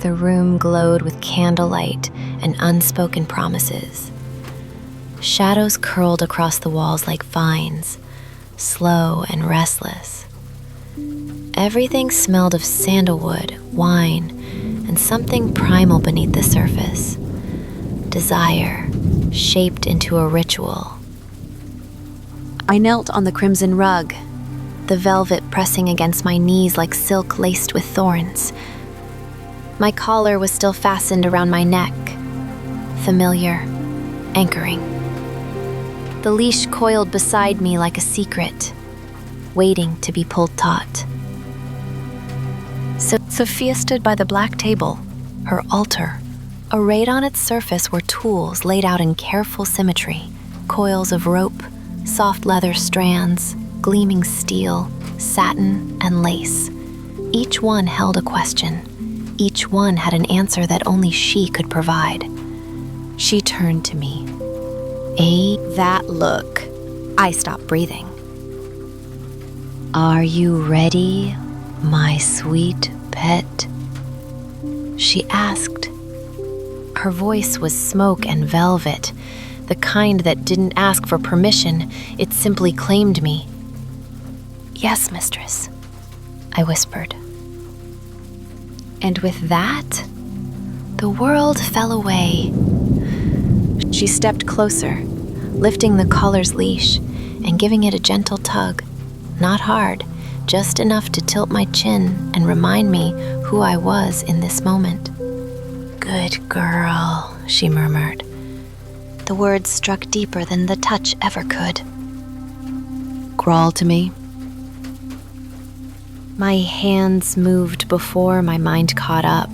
The room glowed with candlelight and unspoken promises. Shadows curled across the walls like vines, slow and restless. Everything smelled of sandalwood, wine, and something primal beneath the surface. Desire, shaped into a ritual. I knelt on the crimson rug, the velvet pressing against my knees like silk laced with thorns. My collar was still fastened around my neck, familiar, anchoring. The leash coiled beside me like a secret, waiting to be pulled taut. So Sophia stood by the black table, her altar. Arrayed on its surface were tools laid out in careful symmetry, coils of rope, soft leather strands, gleaming steel, satin, and lace. Each one held a question. Each one had an answer that only she could provide. She turned to me. That look. I stopped breathing. "Are you ready, my sweet pet?" she asked. Her voice was smoke and velvet, the kind that didn't ask for permission, it simply claimed me. "Yes, mistress," I whispered. And with that, the world fell away. She stepped closer, lifting the collar's leash and giving it a gentle tug, not hard, just enough to tilt my chin and remind me who I was in this moment. "Good girl," she murmured. The words struck deeper than the touch ever could. "Crawl to me." My hands moved before my mind caught up.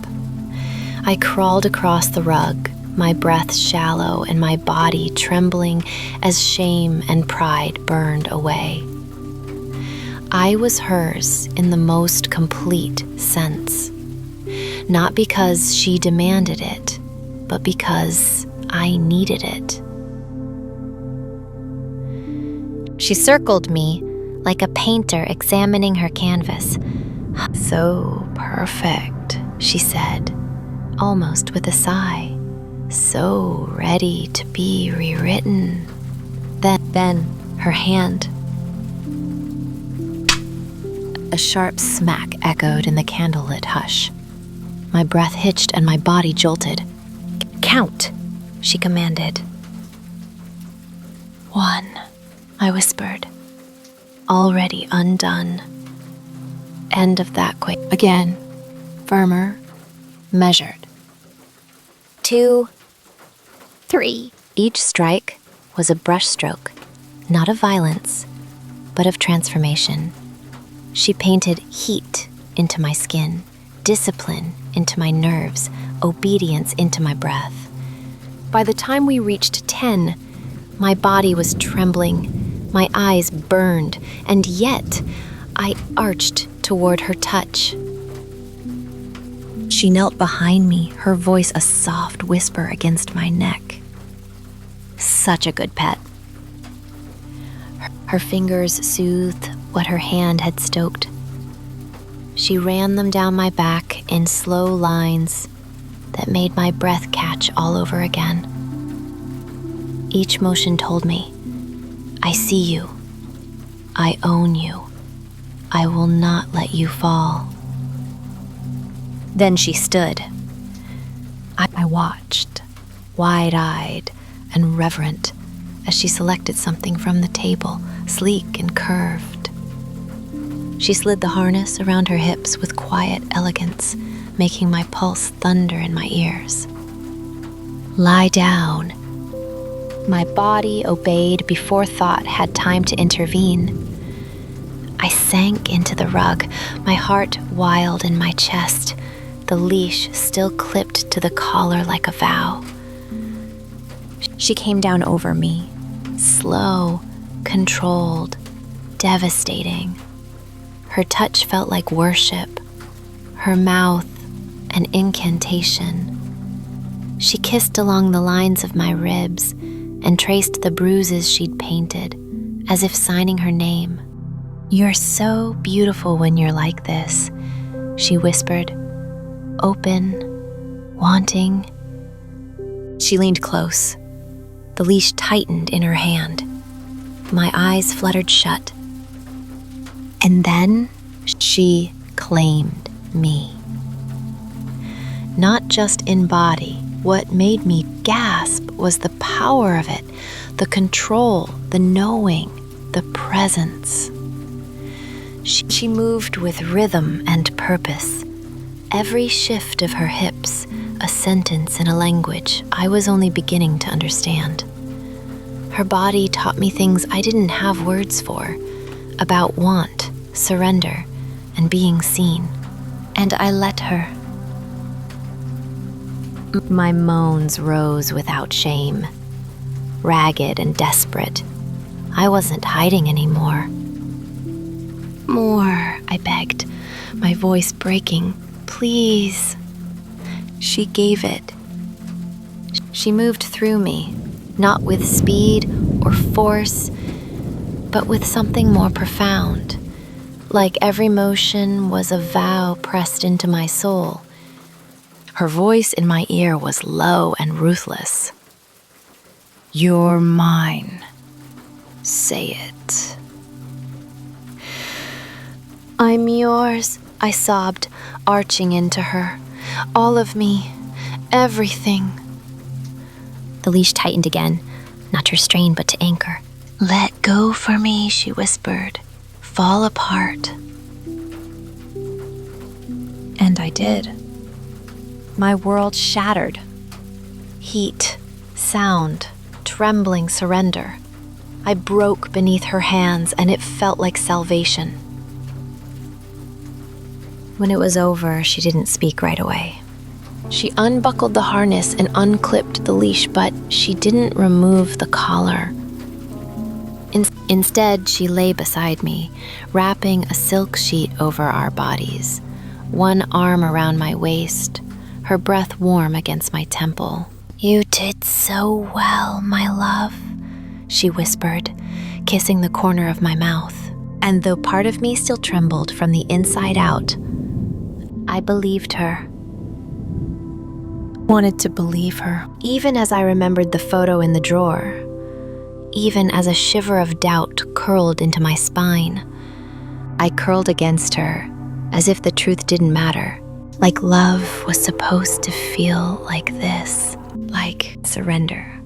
I crawled across the rug, my breath shallow and my body trembling as shame and pride burned away. I was hers in the most complete sense. Not because she demanded it, but because I needed it. She circled me like a painter examining her canvas. "So perfect," she said, almost with a sigh. "So ready to be rewritten." Then her hand. A sharp smack echoed in the candlelit hush. My breath hitched and my body jolted. "Count," she commanded. "1," I whispered, already undone. End of that quick. Again, firmer, measured. 2, 3. Each strike was a brushstroke, not of violence, but of transformation. She painted heat into my skin, discipline into my nerves, obedience into my breath. By the time we reached 10, my body was trembling, my eyes burned, and yet I arched toward her touch. She knelt behind me, her voice a soft whisper against my neck. Such a good pet. Her fingers soothed what her hand had stoked. She ran them down my back in slow lines that made my breath catch all over again. Each motion told me, "I see you. I own you. I will not let you fall." Then she stood. I watched, wide-eyed and reverent, as she selected something from the table, sleek and curved. She slid the harness around her hips with quiet elegance, making my pulse thunder in my ears. "Lie down." My body obeyed before thought had time to intervene. I sank into the rug, my heart wild in my chest, the leash still clipped to the collar like a vow. She came down over me, slow, controlled, devastating. Her touch felt like worship, her mouth an incantation. She kissed along the lines of my ribs and traced the bruises she'd painted, as if signing her name. "You're so beautiful when you're like this," she whispered, open, wanting. She leaned close. The leash tightened in her hand. My eyes fluttered shut. And then she claimed me. Not just in body. What made me gasp was the power of it, the control, the knowing, the presence. She moved with rhythm and purpose. Every shift of her hips, a sentence in a language I was only beginning to understand. Her body taught me things I didn't have words for, about want, surrender, and being seen. And I let her. My moans rose without shame, ragged and desperate. I wasn't hiding anymore. More, I begged, my voice breaking. Please. She gave it. She moved through me, not with speed or force, but with something more profound. Like every motion was a vow pressed into my soul. Her voice in my ear was low and ruthless. You're mine. Say it. I'm yours, I sobbed, arching into her. All of me, everything. The leash tightened again, not to restrain but to anchor. Let go for me, she whispered. Fall apart. And I did. My world shattered. Heat, sound, trembling surrender. I broke beneath her hands, and it felt like salvation. When it was over, she didn't speak right away. She unbuckled the harness and unclipped the leash, but she didn't remove the collar. Instead, she lay beside me, wrapping a silk sheet over our bodies, one arm around my waist, her breath warm against my temple. You did so well, my love, she whispered, kissing the corner of my mouth. And though part of me still trembled from the inside out, I believed her. Wanted to believe her, even as I remembered the photo in the drawer, even as a shiver of doubt curled into my spine. I curled against her, as if the truth didn't matter, like love was supposed to feel like this, like surrender.